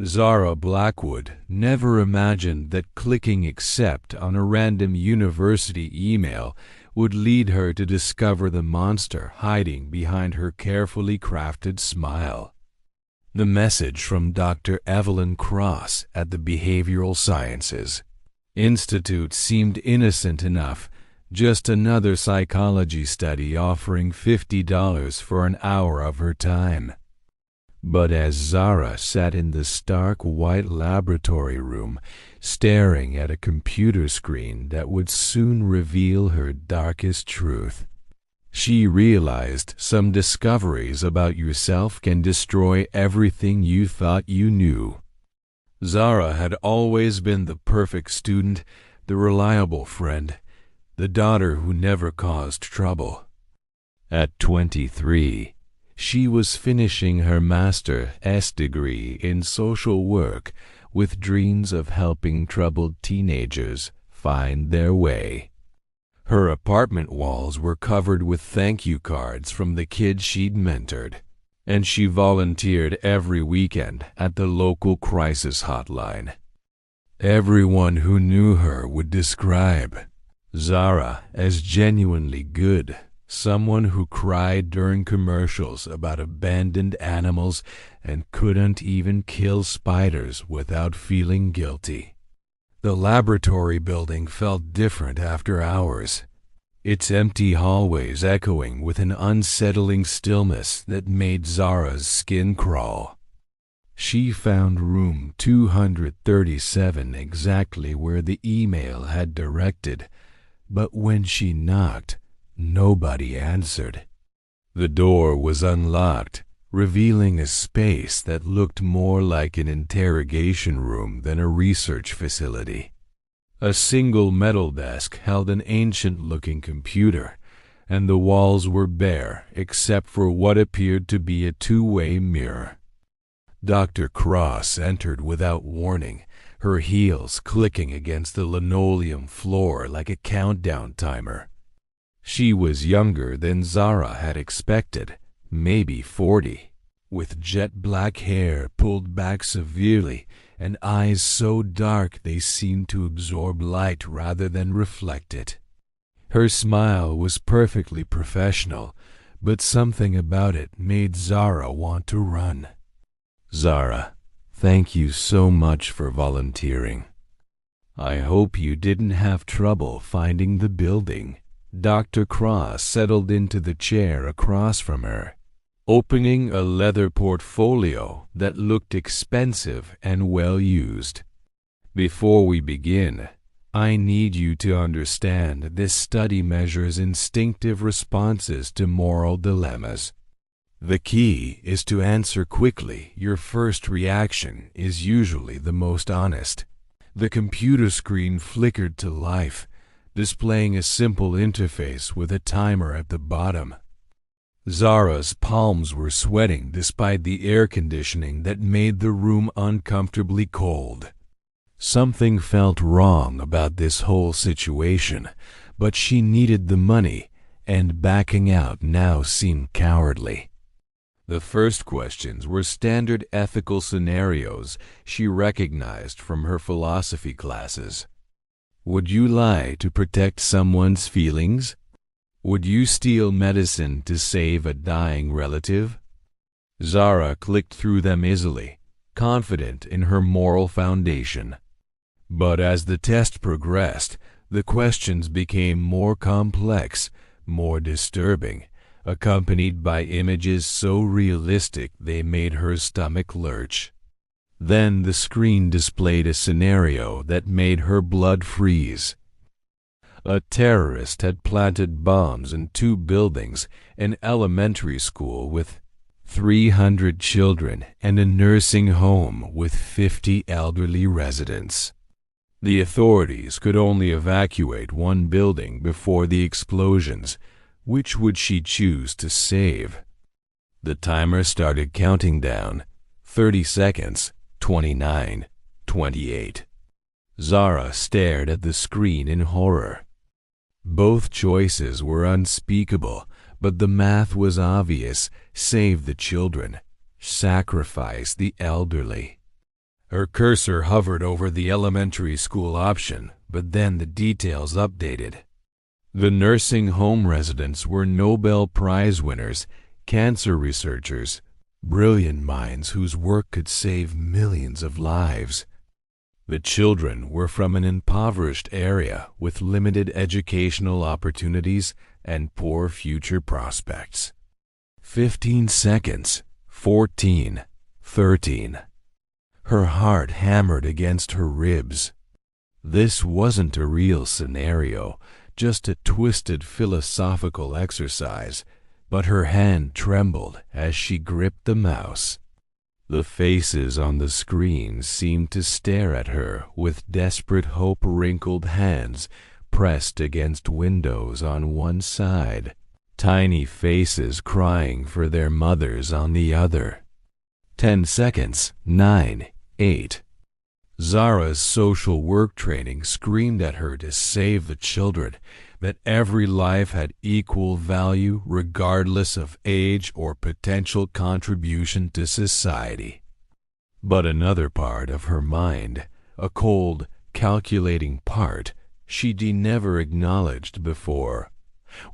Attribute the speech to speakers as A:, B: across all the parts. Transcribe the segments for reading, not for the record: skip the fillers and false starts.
A: Zara Blackwood never imagined that clicking accept on a random university email would lead her to discover the monster hiding behind her carefully crafted smile. The message from Dr. Evelyn Cross at the Behavioral Sciences Institute seemed innocent enough, just another psychology study offering $50 for an hour of her time. But as Zara sat in the stark white laboratory room, staring at a computer screen that would soon reveal her darkest truth, she realized some discoveries about yourself can destroy everything you thought you knew. Zara had always been the perfect student, the reliable friend, the daughter who never caused trouble. At 23, she was finishing her Master's degree in social work with dreams of helping troubled teenagers find their way. Her apartment walls were covered with thank you cards from the kids she'd mentored, and she volunteered every weekend at the local crisis hotline. Everyone who knew her would describe Zara as genuinely good, someone who cried during commercials about abandoned animals and couldn't even kill spiders without feeling guilty. The laboratory building felt different after hours, its empty hallways echoing with an unsettling stillness that made Zara's skin crawl. She found room 237 exactly where the email had directed, but when she knocked, nobody answered. The door was unlocked, revealing a space that looked more like an interrogation room than a research facility. A single metal desk held an ancient-looking computer, and the walls were bare except for what appeared to be a two-way mirror. Dr. Cross entered without warning, her heels clicking against the linoleum floor like a countdown timer. She was younger than Zara had expected, maybe 40, with jet black hair pulled back severely and eyes so dark they seemed to absorb light rather than reflect it. Her smile was perfectly professional, but something about it made Zara want to run. "Zara, thank you so much for volunteering. I hope you didn't have trouble finding the building." Dr. Cross settled into the chair across from her, opening a leather portfolio that looked expensive and well used. "Before we begin, I need you to understand this study measures instinctive responses to moral dilemmas. The key is to answer quickly. Your first reaction is usually the most honest." The computer screen flickered to life, displaying a simple interface with a timer at the bottom. Zara's palms were sweating despite the air conditioning that made the room uncomfortably cold. Something felt wrong about this whole situation, but she needed the money, and backing out now seemed cowardly. The first questions were standard ethical scenarios she recognized from her philosophy classes. Would you lie to protect someone's feelings? Would you steal medicine to save a dying relative? Zara clicked through them easily, confident in her moral foundation. But as the test progressed, the questions became more complex, more disturbing, accompanied by images so realistic they made her stomach lurch. Then the screen displayed a scenario that made her blood freeze. A terrorist had planted bombs in 2 buildings, an elementary school with 300 children and a nursing home with 50 elderly residents. The authorities could only evacuate 1 building before the explosions. Which would she choose to save? The timer started counting down. 30 seconds. 29, 28. Zara stared at the screen in horror. Both choices were unspeakable, but the math was obvious. Save the children. Sacrifice the elderly. Her cursor hovered over the elementary school option, but then the details updated. The nursing home residents were Nobel Prize winners, cancer researchers, brilliant minds whose work could save millions of lives. The children were from an impoverished area with limited educational opportunities and poor future prospects. 15 seconds, 14, 13. Her heart hammered against her ribs. This wasn't a real scenario, just a twisted philosophical exercise, but her hand trembled as she gripped the mouse. The faces on the screen seemed to stare at her with desperate hope-wrinkled hands pressed against windows on one side, tiny faces crying for their mothers on the other. 10 seconds, 9, 8. Zara's social work training screamed at her to save the children, that every life had equal value regardless of age or potential contribution to society. But another part of her mind, a cold, calculating part she'd never acknowledged before,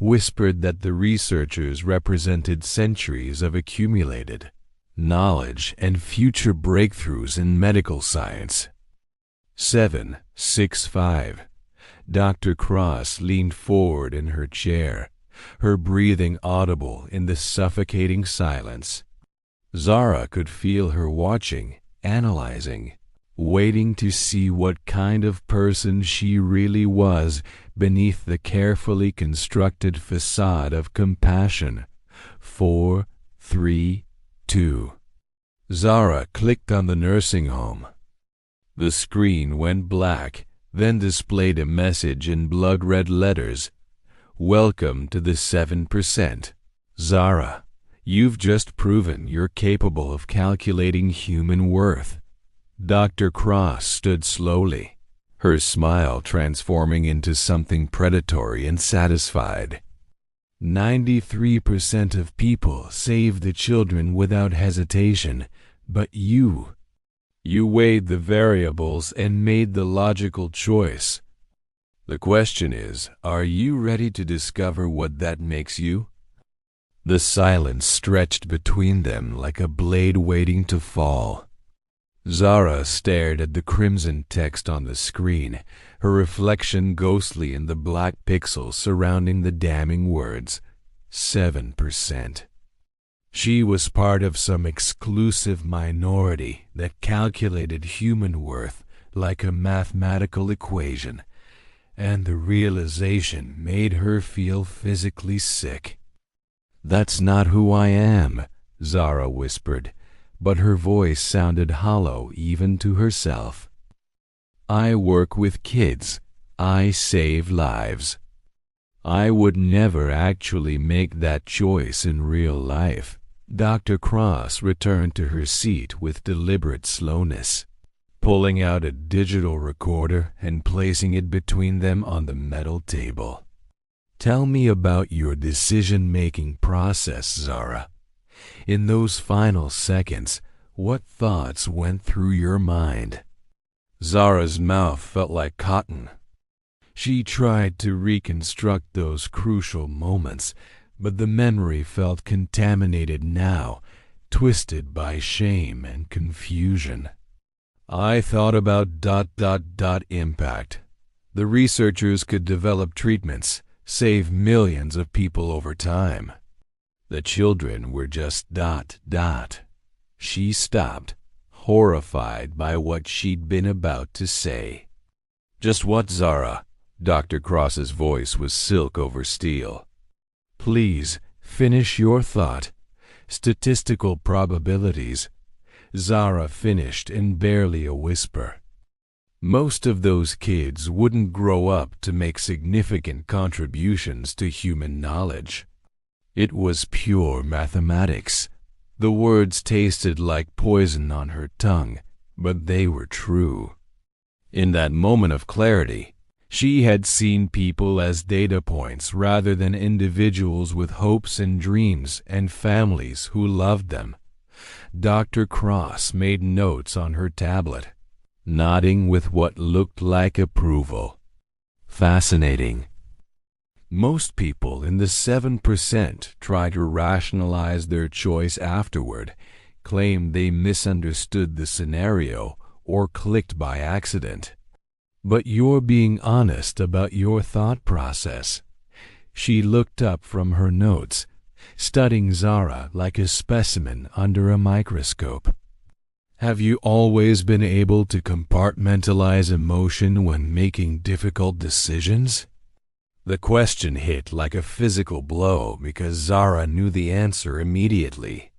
A: whispered that the researchers represented centuries of accumulated knowledge and future breakthroughs in medical science. 7, 6, 5. Dr. Cross leaned forward in her chair, her breathing audible in the suffocating silence. Zara could feel her watching, analyzing, waiting to see what kind of person she really was beneath the carefully constructed facade of compassion. 4, 3, 2. Zara clicked on the nursing home. The screen went black, then displayed a message in blood-red letters. Welcome to the 7%. Zara, you've just proven you're capable of calculating human worth. Dr. Cross stood slowly, her smile transforming into something predatory and satisfied. 93% of people save the children without hesitation, but you weighed the variables and made the logical choice. The question is, are you ready to discover what that makes you? The silence stretched between them like a blade waiting to fall. Zara stared at the crimson text on the screen, her reflection ghostly in the black pixels surrounding the damning words. 7%. She was part of some exclusive minority that calculated human worth like a mathematical equation, and the realization made her feel physically sick. "That's not who I am," Zara whispered, but her voice sounded hollow even to herself. "I work with kids. I save lives. I would never actually make that choice in real life." Dr. Cross returned to her seat with deliberate slowness, pulling out a digital recorder and placing it between them on the metal table. "Tell me about your decision-making process, Zara. In those final seconds, what thoughts went through your mind?" Zara's mouth felt like cotton. She tried to reconstruct those crucial moments, but the memory felt contaminated now, twisted by shame and confusion. "I thought about ... impact. The researchers could develop treatments, save millions of people over time. The children were just ... She stopped, horrified by what she'd been about to say. "Just what, Zara?" Dr. Cross's voice was silk over steel. "Please, finish your thought. Statistical probabilities." Zara finished in barely a whisper. "Most of those kids wouldn't grow up to make significant contributions to human knowledge." It was pure mathematics. The words tasted like poison on her tongue, but they were true. In that moment of clarity, she had seen people as data points rather than individuals with hopes and dreams and families who loved them. Dr. Cross made notes on her tablet, nodding with what looked like approval. Fascinating. Most people in the 7% try to rationalize their choice afterward, claim they misunderstood the scenario or clicked by accident. But you're being honest about your thought process. She looked up from her notes, studying Zara like a specimen under a microscope. Have you always been able to compartmentalize emotion when making difficult decisions? The question hit like a physical blow because Zara knew the answer immediately.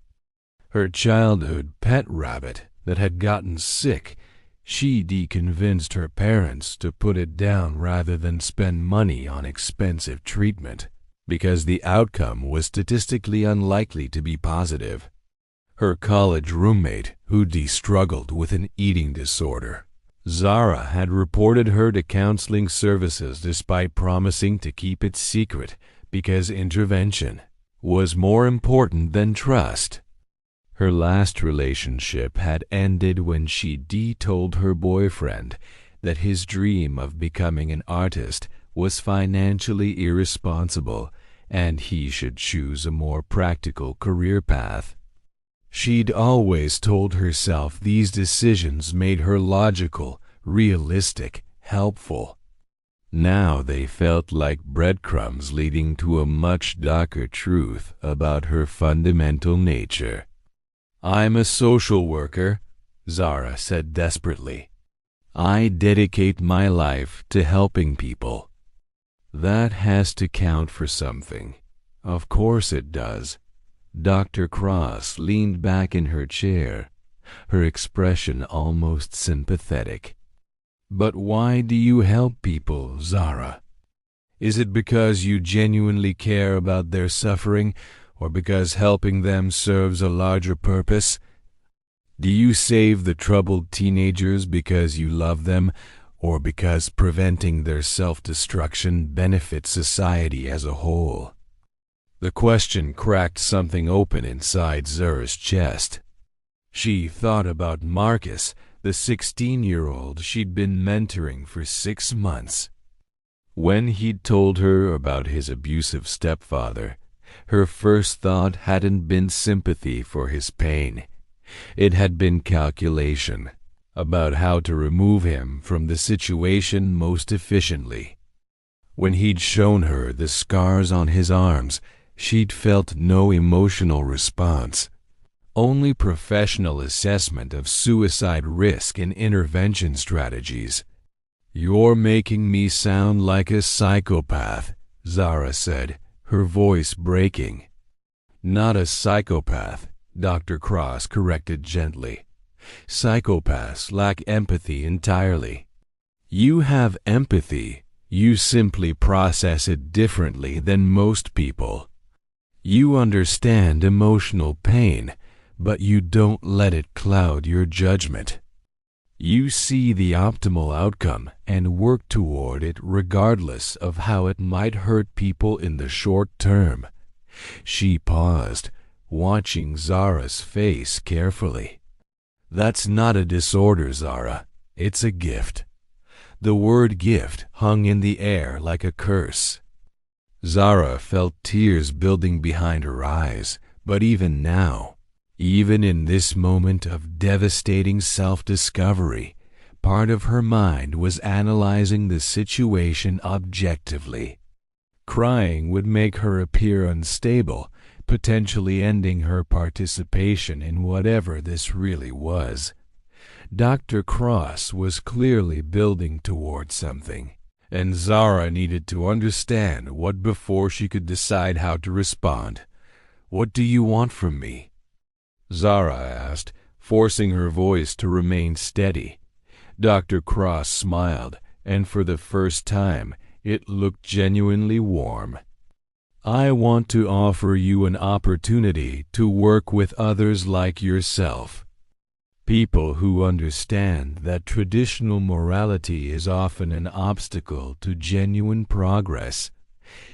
A: Her childhood pet rabbit that had gotten sick, she deconvinced her parents to put it down rather than spend money on expensive treatment, because the outcome was statistically unlikely to be positive. Her college roommate, who struggled with an eating disorder, Zara had reported her to counseling services despite promising to keep it secret because intervention was more important than trust. Her last relationship had ended when she told her boyfriend that his dream of becoming an artist was financially irresponsible and he should choose a more practical career path. She'd always told herself these decisions made her logical, realistic, helpful. Now they felt like breadcrumbs leading to a much darker truth about her fundamental nature. "I'm a social worker," Zara said desperately. "I dedicate my life to helping people." "That has to count for something." "Of course it does." Dr. Cross leaned back in her chair, her expression almost sympathetic. "But why do you help people, Zara? Is it because you genuinely care about their suffering, or because helping them serves a larger purpose? Do you save the troubled teenagers because you love them, or because preventing their self-destruction benefits society as a whole?" The question cracked something open inside Zara's chest. She thought about Marcus, the 16-year-old she'd been mentoring for 6 months. When he'd told her about his abusive stepfather, her first thought hadn't been sympathy for his pain. It had been calculation about how to remove him from the situation most efficiently. When he'd shown her the scars on his arms, she'd felt no emotional response, only professional assessment of suicide risk and intervention strategies. "You're making me sound like a psychopath," Zara said, her voice breaking. "Not a psychopath," Dr. Cross corrected gently. "Psychopaths lack empathy entirely. You have empathy, you simply process it differently than most people. You understand emotional pain, but you don't let it cloud your judgment. You see the optimal outcome and work toward it regardless of how it might hurt people in the short term." She paused, watching Zara's face carefully. "That's not a disorder, Zara. It's a gift." The word gift hung in the air like a curse. Zara felt tears building behind her eyes, but even now, even in this moment of devastating self-discovery, part of her mind was analyzing the situation objectively. Crying would make her appear unstable, potentially ending her participation in whatever this really was. Dr. Cross was clearly building toward something, and Zara needed to understand what before she could decide how to respond. "What do you want from me?" Zara asked, forcing her voice to remain steady. Dr. Cross smiled, and for the first time, it looked genuinely warm. "I want to offer you an opportunity to work with others like yourself. People who understand that traditional morality is often an obstacle to genuine progress."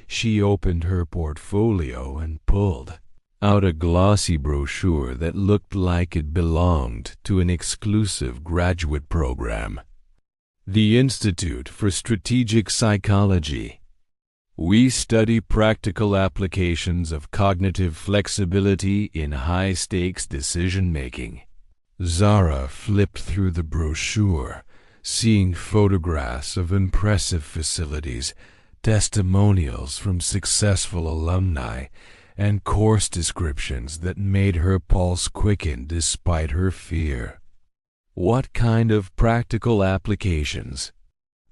A: She opened her portfolio and pulled out a glossy brochure that looked like it belonged to an exclusive graduate program. The Institute for Strategic Psychology. We study practical applications of cognitive flexibility in high-stakes decision-making. Zara flipped through the brochure, seeing photographs of impressive facilities, testimonials from successful alumni, and course descriptions that made her pulse quicken despite her fear. What kind of practical applications?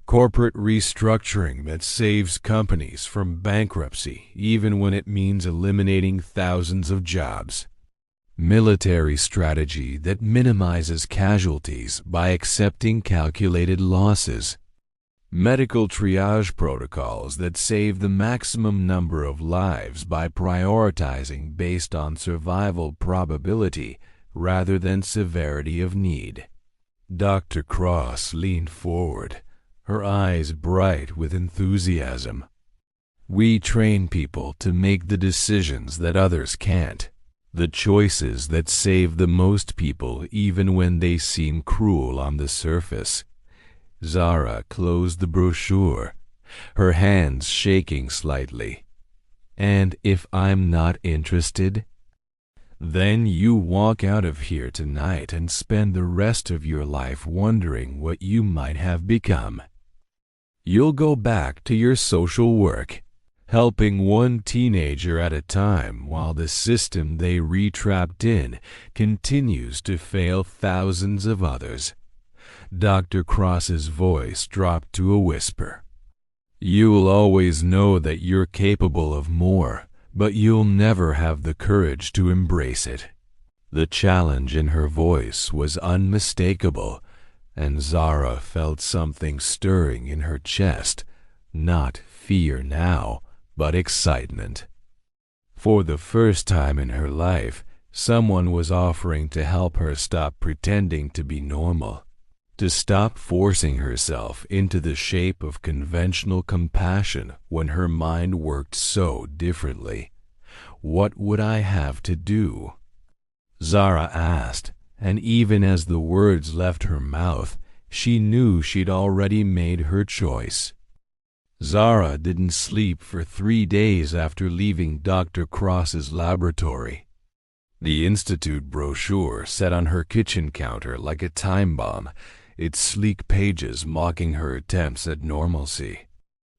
A: Corporate restructuring that saves companies from bankruptcy even when it means eliminating thousands of jobs. Military strategy that minimizes casualties by accepting calculated losses. Medical triage protocols that save the maximum number of lives by prioritizing based on survival probability rather than severity of need. Dr. Cross leaned forward, her eyes bright with enthusiasm. We train people to make the decisions that others can't, the choices that save the most people even when they seem cruel on the surface. Zara closed the brochure, her hands shaking slightly. And if I'm not interested? Then you walk out of here tonight and spend the rest of your life wondering what you might have become. You'll go back to your social work, helping one teenager at a time while the system they re-trapped in continues to fail thousands of others. Dr. Cross's voice dropped to a whisper. You'll always know that you're capable of more, but you'll never have the courage to embrace it. The challenge in her voice was unmistakable, and Zara felt something stirring in her chest, not fear now, but excitement. For the first time in her life, someone was offering to help her stop pretending to be normal, to stop forcing herself into the shape of conventional compassion when her mind worked so differently. What would I have to do? Zara asked, and even as the words left her mouth, she knew she'd already made her choice. Zara didn't sleep for 3 days after leaving Dr. Cross's laboratory. The Institute brochure sat on her kitchen counter like a time bomb, its sleek pages mocking her attempts at normalcy.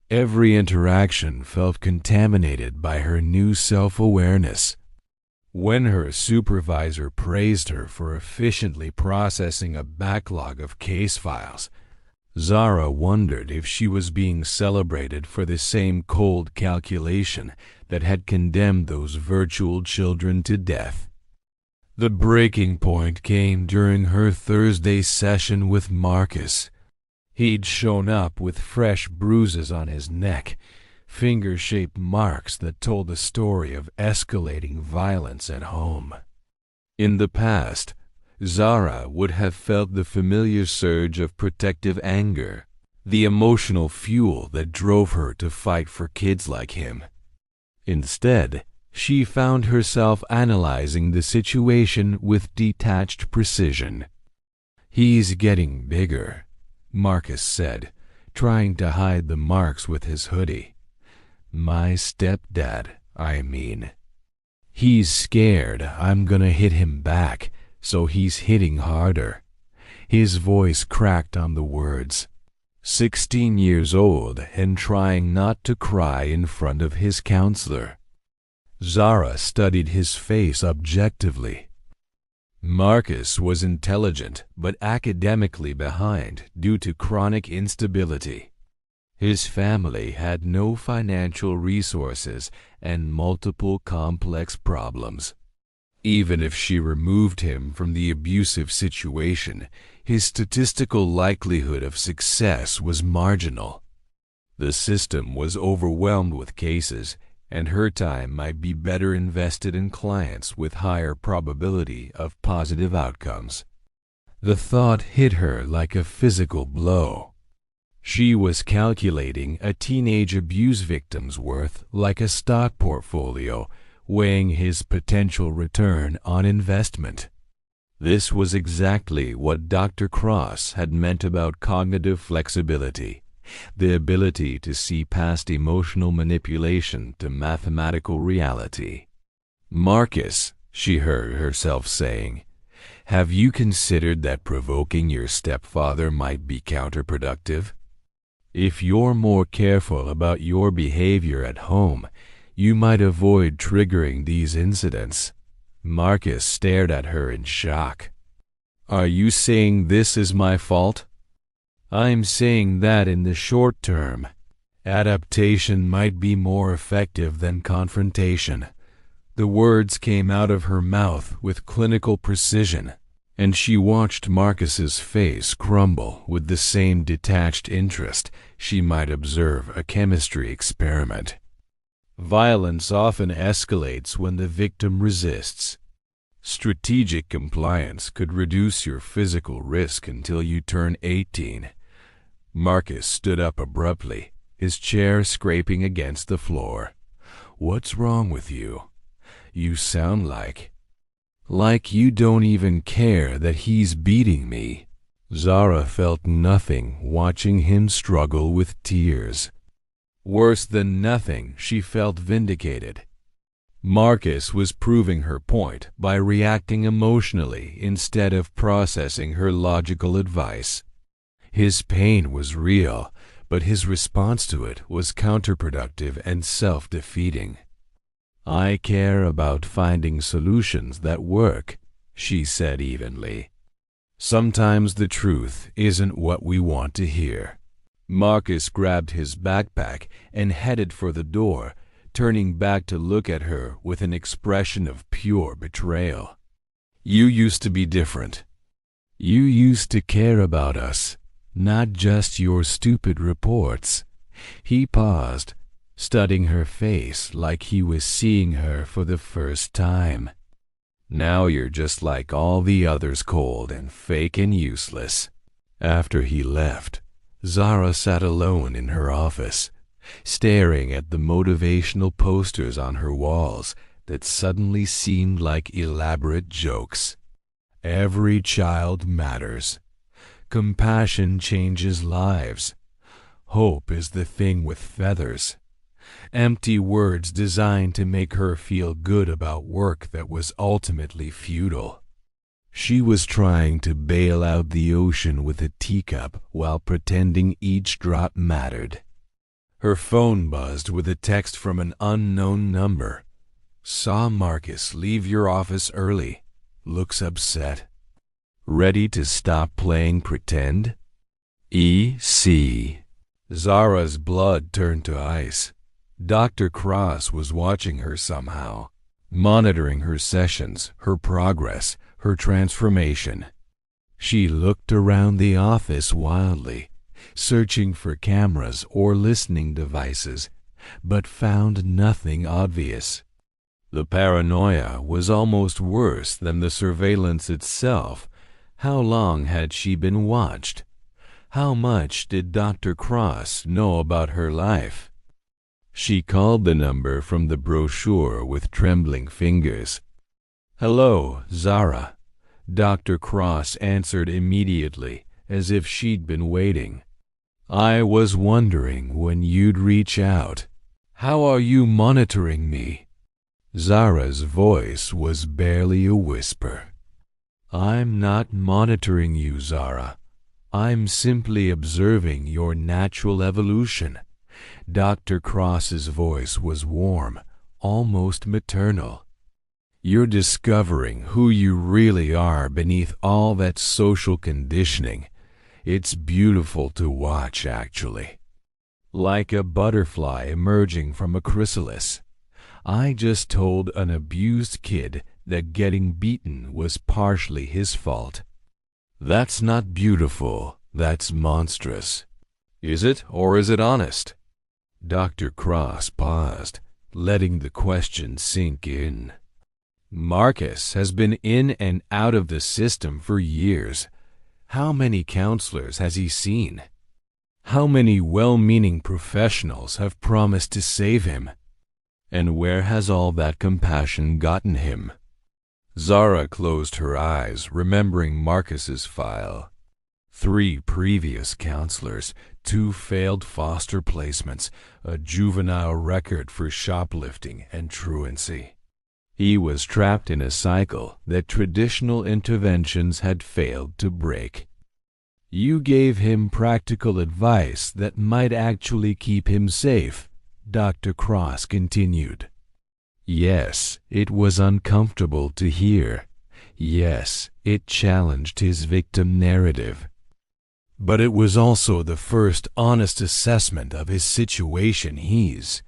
A: Every interaction felt contaminated by her new self-awareness. When her supervisor praised her for efficiently processing a backlog of case files, Zara wondered if she was being celebrated for the same cold calculation that had condemned those virtual children to death. The breaking point came during her Thursday session with Marcus. He'd shown up with fresh bruises on his neck, finger-shaped marks that told the story of escalating violence at home. In the past, Zara would have felt the familiar surge of protective anger, the emotional fuel that drove her to fight for kids like him. Instead, she found herself analyzing the situation with detached precision. "He's getting bigger," Marcus said, trying to hide the marks with his hoodie. "My stepdad, I mean. He's scared I'm gonna hit him back, so he's hitting harder." His voice cracked on the words. 16 years old and trying not to cry in front of his counselor. Zara studied his face objectively. Marcus was intelligent but academically behind due to chronic instability. His family had no financial resources and multiple complex problems. Even if she removed him from the abusive situation, his statistical likelihood of success was marginal. The system was overwhelmed with cases, and her time might be better invested in clients with higher probability of positive outcomes. The thought hit her like a physical blow. She was calculating a teenage abuse victim's worth like a stock portfolio weighing his potential return on investment. This was exactly what Dr. Cross had meant about cognitive flexibility, the ability to see past emotional manipulation to mathematical reality. "Marcus," she heard herself saying, "have you considered that provoking your stepfather might be counterproductive? If you're more careful about your behavior at home, you might avoid triggering these incidents." Marcus stared at her in shock. "Are you saying this is my fault?" "I'm saying that in the short term, adaptation might be more effective than confrontation." The words came out of her mouth with clinical precision, and she watched Marcus's face crumble with the same detached interest she might observe a chemistry experiment. Violence often escalates when the victim resists. Strategic compliance could reduce your physical risk until you turn 18. Marcus stood up abruptly, his chair scraping against the floor. "What's wrong with you? You sound like you don't even care that he's beating me." Zara felt nothing watching him struggle with tears. Worse than nothing, she felt vindicated. Marcus was proving her point by reacting emotionally instead of processing her logical advice. His pain was real, but his response to it was counterproductive and self-defeating. "I care about finding solutions that work," she said evenly. "Sometimes the truth isn't what we want to hear." Marcus grabbed his backpack and headed for the door, turning back to look at her with an expression of pure betrayal. "You used to be different. You used to care about us, not just your stupid reports." He paused, studying her face like he was seeing her for the first time. "Now you're just like all the others, cold and fake and useless." After he left, Zara sat alone in her office, staring at the motivational posters on her walls that suddenly seemed like elaborate jokes. Every child matters. Compassion changes lives. Hope is the thing with feathers. Empty words designed to make her feel good about work that was ultimately futile. She was trying to bail out the ocean with a teacup while pretending each drop mattered. Her phone buzzed with a text from an unknown number. "Saw Marcus leave your office early. Looks upset. Ready to stop playing pretend? E.C." Zara's blood turned to ice. Dr. Cross was watching her somehow, monitoring her sessions, her progress, her transformation. She looked around the office wildly, searching for cameras or listening devices, but found nothing obvious. The paranoia was almost worse than the surveillance itself. How long had she been watched? How much did Dr. Cross know about her life? She called the number from the brochure with trembling fingers. "Hello, Zara." Dr. Cross answered immediately, as if she'd been waiting. "I was wondering when you'd reach out. How are you monitoring me?" Zara's voice was barely a whisper. "I'm not monitoring you, Zara. I'm simply observing your natural evolution." Dr. Cross's voice was warm, almost maternal. "You're discovering who you really are beneath all that social conditioning. It's beautiful to watch, actually. Like a butterfly emerging from a chrysalis. I just told an abused kid that getting beaten was partially his fault. That's not beautiful, that's monstrous. Is it, or is it honest?" Dr. Cross paused, letting the question sink in. "Marcus has been in and out of the system for years. How many counselors has he seen? How many well-meaning professionals have promised to save him? And where has all that compassion gotten him? Zara closed her eyes, remembering Marcus's file. 3 previous counselors, 2 failed foster placements, a juvenile record for shoplifting and truancy. He was trapped in a cycle that traditional interventions had failed to break. You gave him practical advice that might actually keep him safe, Dr. Cross continued. Yes, it was uncomfortable to hear. Yes, it challenged his victim narrative. But it was also the first honest assessment of his situation he's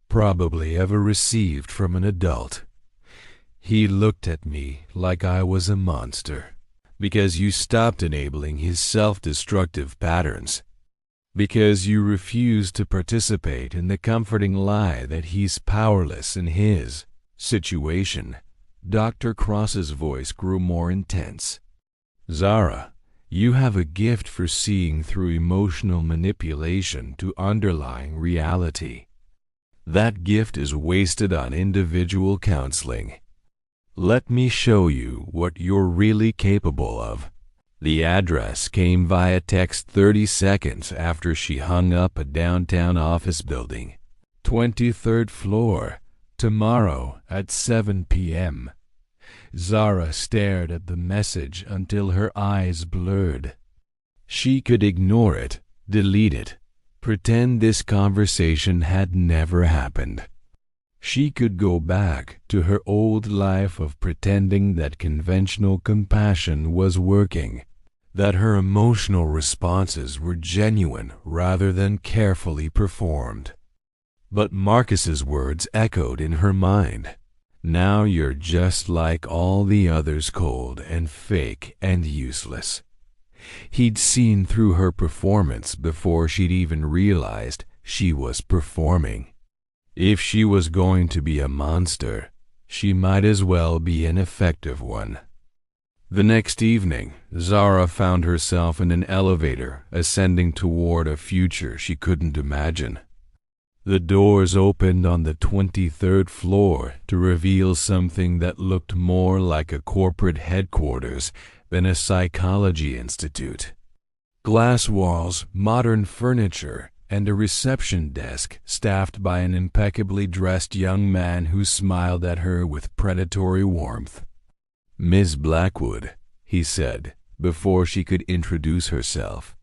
A: probably ever received from an adult. He looked at me like I was a monster, because you stopped enabling his self-destructive patterns, because you refused to participate in the comforting lie that he's powerless in his situation. Dr. Cross's voice grew more intense. Zara, you have a gift for seeing through emotional manipulation to underlying reality. That gift is wasted on individual counseling. Let me show you what you're really capable of. The address came via text 30 seconds after she hung up a downtown office building. 23rd floor, tomorrow at 7 p.m. Zara stared at the message until her eyes blurred. She could ignore it, delete it, pretend this conversation had never happened. She could go back to her old life of pretending that conventional compassion was working, that her emotional responses were genuine rather than carefully performed. But Marcus's words echoed in her mind. Now you're just like all the others, cold and fake and useless. He'd seen through her performance before she'd even realized she was performing. If she was going to be a monster, she might as well be an effective one. The next evening, Zara found herself in an elevator ascending toward a future she couldn't imagine. The doors opened on the 23rd floor to reveal something that looked more like a corporate headquarters than a psychology institute. Glass walls, modern furniture, and a reception desk staffed by an impeccably dressed young man who smiled at her with predatory warmth. "Miss Blackwood," he said, before she could introduce herself.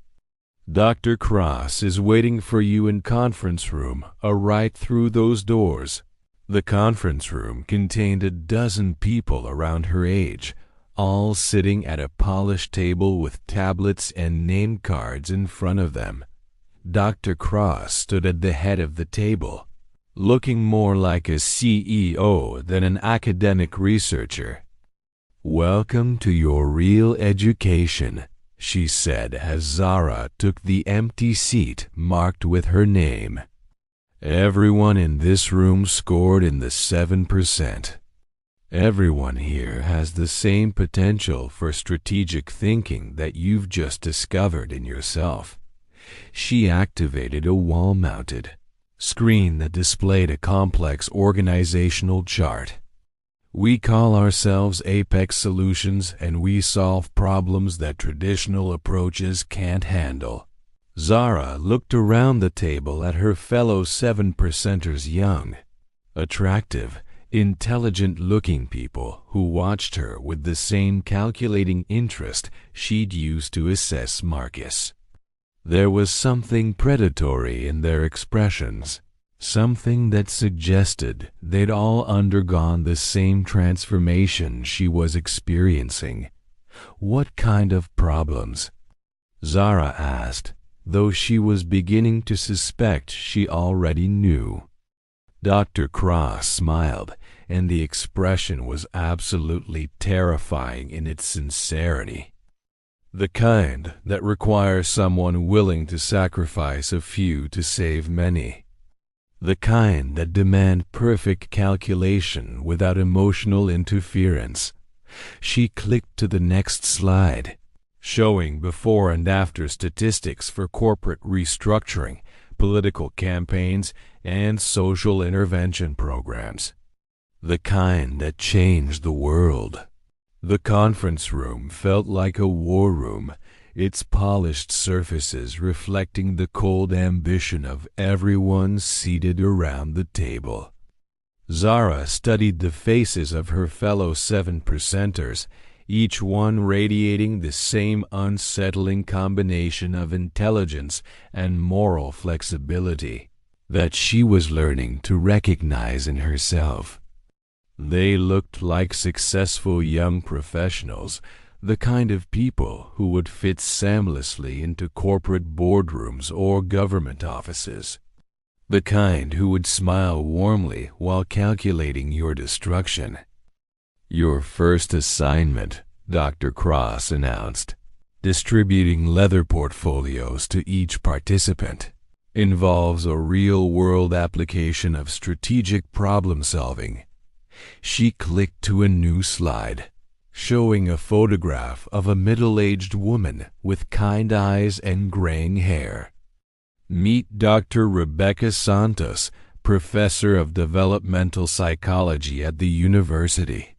A: "Dr. Cross is waiting for you in conference room, right through those doors." The conference room contained a dozen people around her age, all sitting at a polished table with tablets and name cards in front of them. Dr. Cross stood at the head of the table, looking more like a CEO than an academic researcher. "Welcome to your real education," she said as Zara took the empty seat marked with her name. "Everyone in this room scored in the 7%. Everyone here has the same potential for strategic thinking that you've just discovered in yourself." She activated a wall-mounted screen that displayed a complex organizational chart. "We call ourselves Apex Solutions, and we solve problems that traditional approaches can't handle." Zara looked around the table at her fellow 7%ers, young, attractive, intelligent-looking people who watched her with the same calculating interest she'd used to assess Marcus. There was something predatory in their expressions, something that suggested they'd all undergone the same transformation she was experiencing. "What kind of problems?" Zara asked, though she was beginning to suspect she already knew. Dr. Cross smiled, and the expression was absolutely terrifying in its sincerity. "The kind that requires someone willing to sacrifice a few to save many. The kind that demand perfect calculation without emotional interference." She clicked to the next slide, showing before and after statistics for corporate restructuring, political campaigns, and social intervention programs. The kind that changed the world. The conference room felt like a war room, its polished surfaces reflecting the cold ambition of everyone seated around the table. Zara studied the faces of her fellow 7%ers, each one radiating the same unsettling combination of intelligence and moral flexibility that she was learning to recognize in herself. They looked like successful young professionals, the kind of people who would fit seamlessly into corporate boardrooms or government offices. The kind who would smile warmly while calculating your destruction. Your first assignment, Dr. Cross announced, distributing leather portfolios to each participant, involves a real-world application of strategic problem-solving. She clicked to a new slide, showing a photograph of a middle-aged woman with kind eyes and graying hair. Meet Dr. Rebecca Santos, professor of developmental psychology at the university.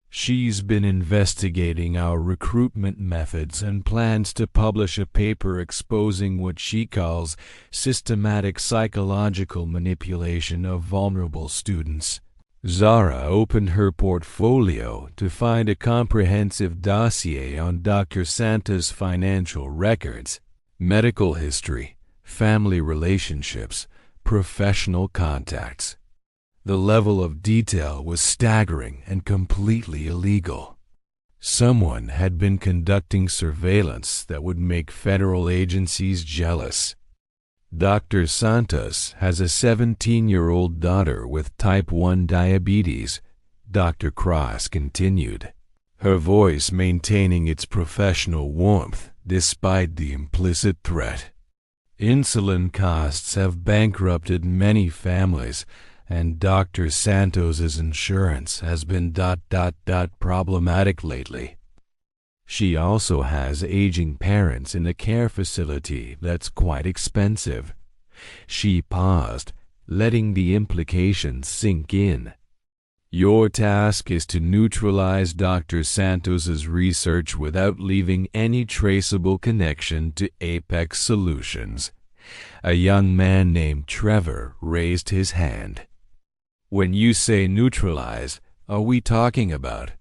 A: She's been investigating our recruitment methods and plans to publish a paper exposing what she calls systematic psychological manipulation of vulnerable students. Zara opened her portfolio to find a comprehensive dossier on Dr. Santos' financial records, medical history, family relationships, professional contacts. The level of detail was staggering and completely illegal. Someone had been conducting surveillance that would make federal agencies jealous. Dr. Santos has a 17-year-old daughter with type 1 diabetes, Dr. Cross continued, her voice maintaining its professional warmth despite the implicit threat. Insulin costs have bankrupted many families, and Dr. Santos's insurance has been problematic lately. She also has aging parents in a care facility that's quite expensive. She paused, letting the implications sink in. Your task is to neutralize Dr. Santos's research without leaving any traceable connection to Apex Solutions. A young man named Trevor raised his hand. When you say neutralize, are we talking about?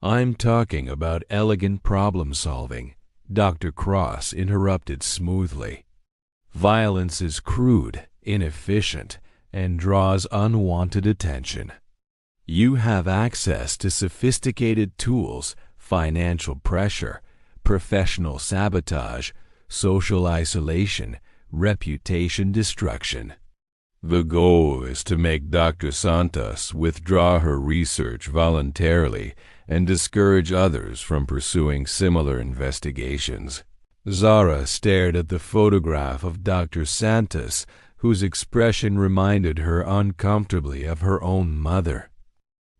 A: I'm talking about elegant problem-solving, Dr. Cross interrupted smoothly. Violence is crude, inefficient, and draws unwanted attention. You have access to sophisticated tools, financial pressure, professional sabotage, social isolation, reputation destruction. The goal is to make Dr. Santos withdraw her research voluntarily and discourage others from pursuing similar investigations. Zara stared at the photograph of Dr. Santos, whose expression reminded her uncomfortably of her own mother.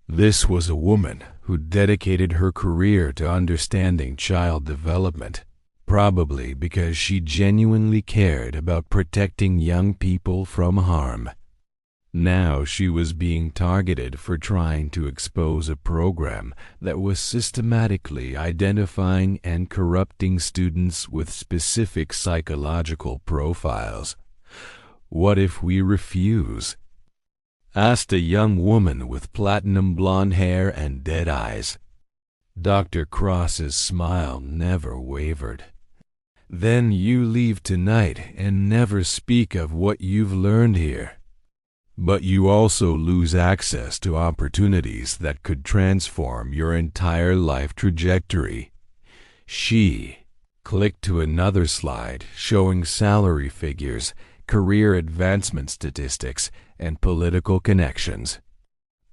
A: This was a woman who dedicated her career to understanding child development, probably because she genuinely cared about protecting young people from harm. Now she was being targeted for trying to expose a program that was systematically identifying and corrupting students with specific psychological profiles. What if we refuse? Asked a young woman with platinum blonde hair and dead eyes. Dr. Cross's smile never wavered. Then you leave tonight and never speak of what you've learned here. But you also lose access to opportunities that could transform your entire life trajectory. She clicked to another slide showing salary figures, career advancement statistics, and political connections.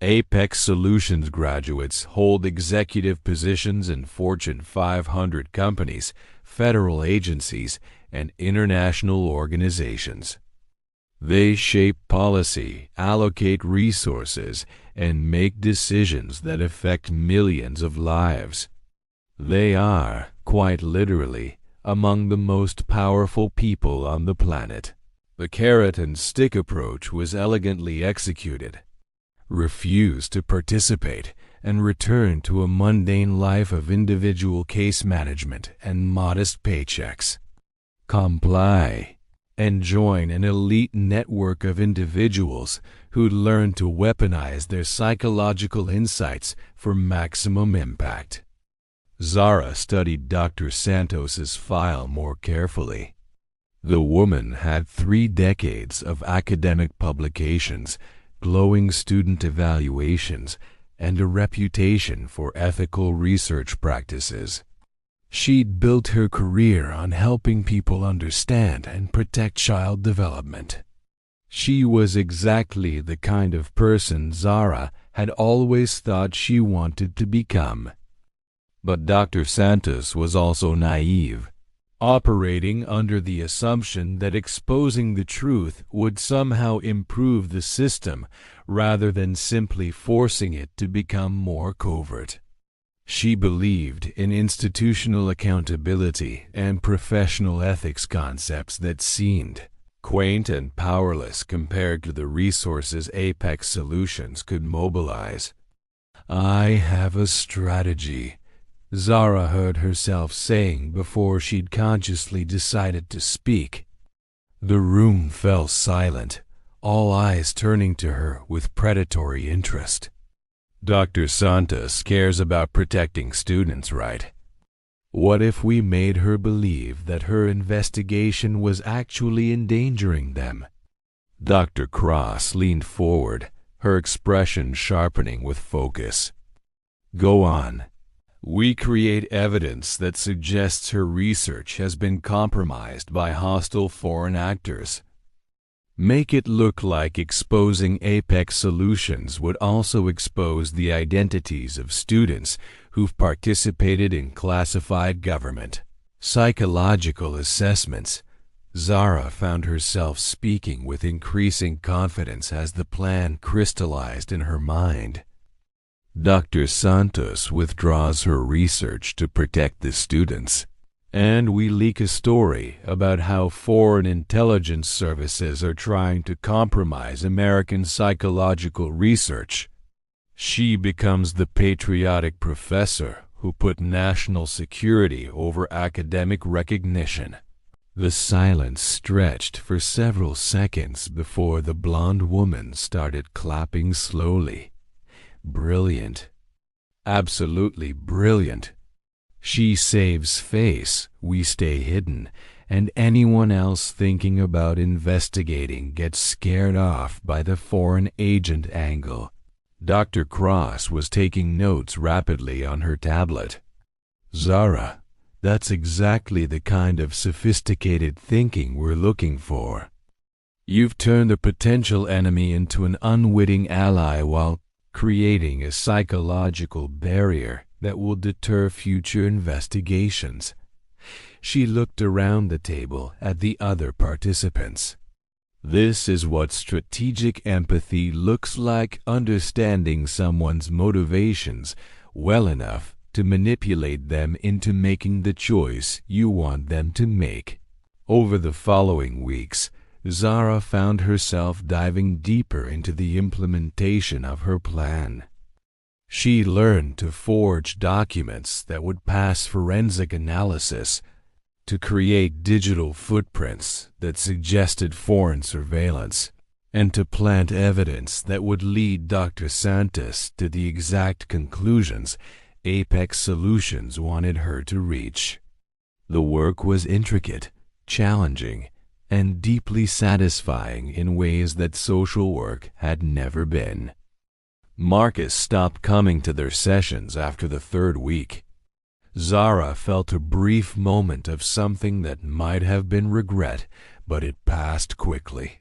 A: Apex Solutions graduates hold executive positions in Fortune 500 companies, federal agencies, and international organizations. They shape policy, allocate resources, and make decisions that affect millions of lives. They are, quite literally, among the most powerful people on the planet. The carrot and stick approach was elegantly executed. Refuse to participate and return to a mundane life of individual case management and modest paychecks. Comply and join an elite network of individuals who learn to weaponize their psychological insights for maximum impact. Zara studied Dr. Santos's file more carefully. The woman had 3 decades of academic publications, glowing student evaluations, and a reputation for ethical research practices. She'd built her career on helping people understand and protect child development. She was exactly the kind of person Zara had always thought she wanted to become. But Dr. Santos was also naive, operating under the assumption that exposing the truth would somehow improve the system rather than simply forcing it to become more covert. She believed in institutional accountability and professional ethics concepts that seemed quaint and powerless compared to the resources Apex Solutions could mobilize. "I have a strategy," Zara heard herself saying before she'd consciously decided to speak. The room fell silent, all eyes turning to her with predatory interest. Dr. Santos cares about protecting students, right? What if we made her believe that her investigation was actually endangering them? Dr. Cross leaned forward, her expression sharpening with focus. "Go on." "We create evidence that suggests her research has been compromised by hostile foreign actors. Make it look like exposing Apex Solutions would also expose the identities of students who've participated in classified government psychological assessments." Zara found herself speaking with increasing confidence as the plan crystallized in her mind. Dr. Santos withdraws her research to protect the students, and we leak a story about how foreign intelligence services are trying to compromise American psychological research. She becomes the patriotic professor who put national security over academic recognition. The silence stretched for several seconds before the blonde woman started clapping slowly. Brilliant. Absolutely brilliant. She saves face, we stay hidden, and anyone else thinking about investigating gets scared off by the foreign agent angle. Dr. Cross was taking notes rapidly on her tablet. "Zara, that's exactly the kind of sophisticated thinking we're looking for. You've turned a potential enemy into an unwitting ally while creating a psychological barrier that will deter future investigations." She looked around the table at the other participants. "This is what strategic empathy looks like, understanding someone's motivations well enough to manipulate them into making the choice you want them to make." Over the following weeks, Zara found herself diving deeper into the implementation of her plan. She learned to forge documents that would pass forensic analysis, to create digital footprints that suggested foreign surveillance, and to plant evidence that would lead Dr. Santos to the exact conclusions Apex Solutions wanted her to reach. The work was intricate, challenging, and deeply satisfying in ways that social work had never been. Marcus stopped coming to their sessions after the 3rd week. Zara felt a brief moment of something that might have been regret, but it passed quickly.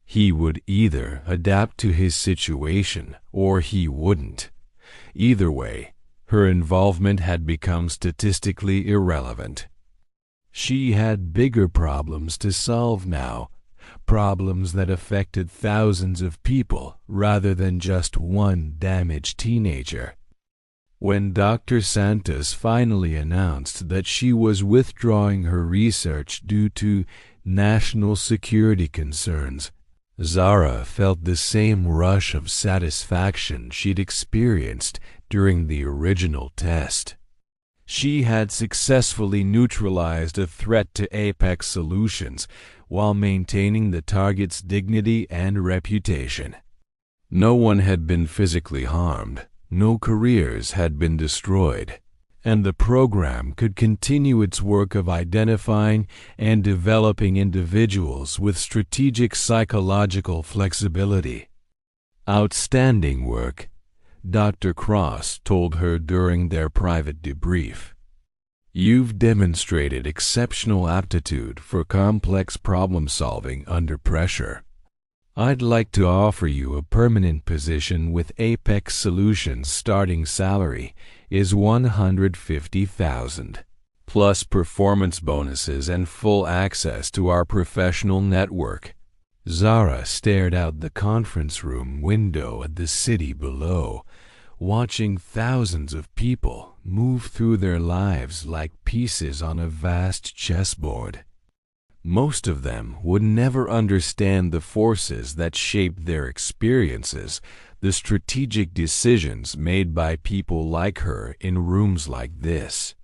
A: He would either adapt to his situation or he wouldn't. Either way, her involvement had become statistically irrelevant. She had bigger problems to solve now, problems that affected thousands of people rather than just one damaged teenager. When Dr. Santos finally announced that she was withdrawing her research due to national security concerns, Zara felt the same rush of satisfaction she'd experienced during the original test. She had successfully neutralized a threat to Apex Solutions while maintaining the target's dignity and reputation. No one had been physically harmed, no careers had been destroyed, and the program could continue its work of identifying and developing individuals with strategic psychological flexibility. Outstanding work, Dr. Cross told her during their private debrief. You've demonstrated exceptional aptitude for complex problem-solving under pressure. I'd like to offer you a permanent position with Apex Solutions. Starting salary is $150,000, plus performance bonuses and full access to our professional network. Zara stared out the conference room window at the city below, watching thousands of people move through their lives like pieces on a vast chessboard. Most of them would never understand the forces that shaped their experiences, the strategic decisions made by people like her in rooms like this.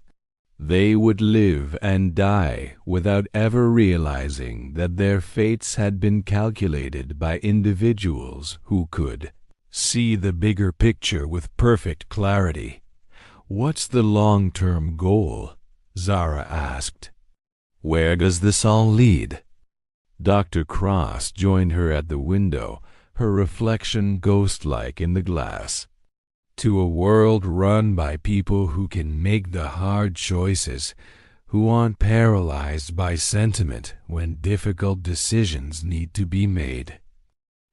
A: They would live and die without ever realizing that their fates had been calculated by individuals who could see the bigger picture with perfect clarity. What's the long-term goal? Zara asked. Where does this all lead? Dr. Cross joined her at the window, her reflection ghost-like in the glass. To a world run by people who can make the hard choices, who aren't paralyzed by sentiment when difficult decisions need to be made.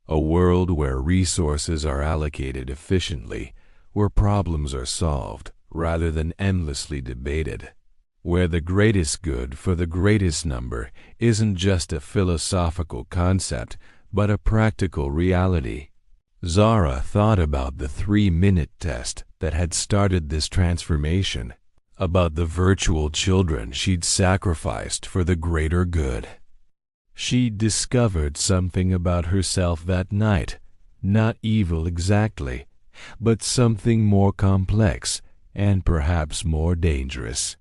A: A world where resources are allocated efficiently, where problems are solved rather than endlessly debated, where the greatest good for the greatest number isn't just a philosophical concept, but a practical reality. Zara thought about the 3-minute test that had started this transformation, about the virtual children she'd sacrificed for the greater good. She discovered something about herself that night, not evil exactly, but something more complex and perhaps more dangerous.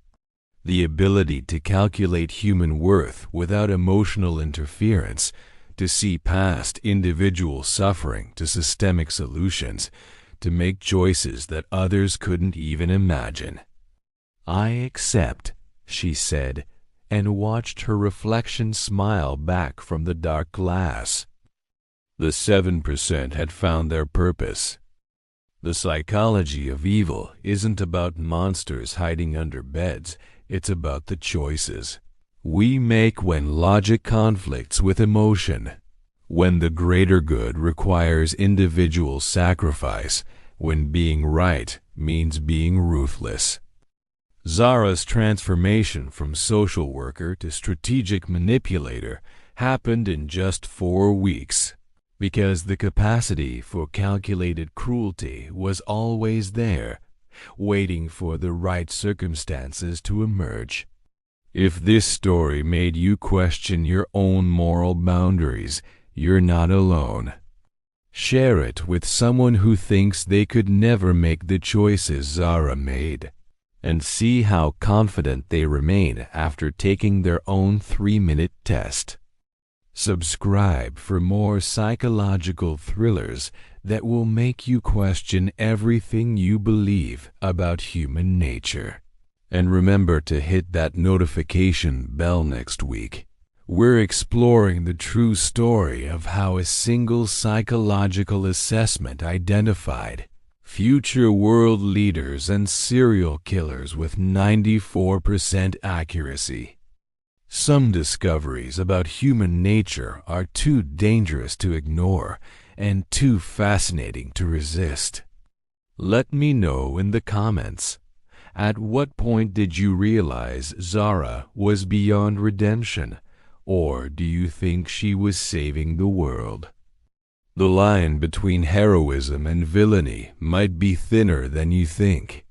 A: The ability to calculate human worth without emotional interference, to see past individual suffering to systemic solutions, to make choices that others couldn't even imagine. I accept, she said, and watched her reflection smile back from the dark glass. The 7% had found their purpose. The psychology of evil isn't about monsters hiding under beds. It's about the choices we make when logic conflicts with emotion, when the greater good requires individual sacrifice, when being right means being ruthless. Zara's transformation from social worker to strategic manipulator happened in just 4 weeks, because the capacity for calculated cruelty was always there, waiting for the right circumstances to emerge. If this story made you question your own moral boundaries, you're not alone. Share it with someone who thinks they could never make the choices Zara made, and see how confident they remain after taking their own 3-minute test. Subscribe for more psychological thrillers that will make you question everything you believe about human nature. And remember to hit that notification bell next week. We're exploring the true story of how a single psychological assessment identified future world leaders and serial killers with 94% accuracy. Some discoveries about human nature are too dangerous to ignore and too fascinating to resist. Let me know in the comments. At what point did you realize Zara was beyond redemption, or do you think she was saving the world? The line between heroism and villainy might be thinner than you think.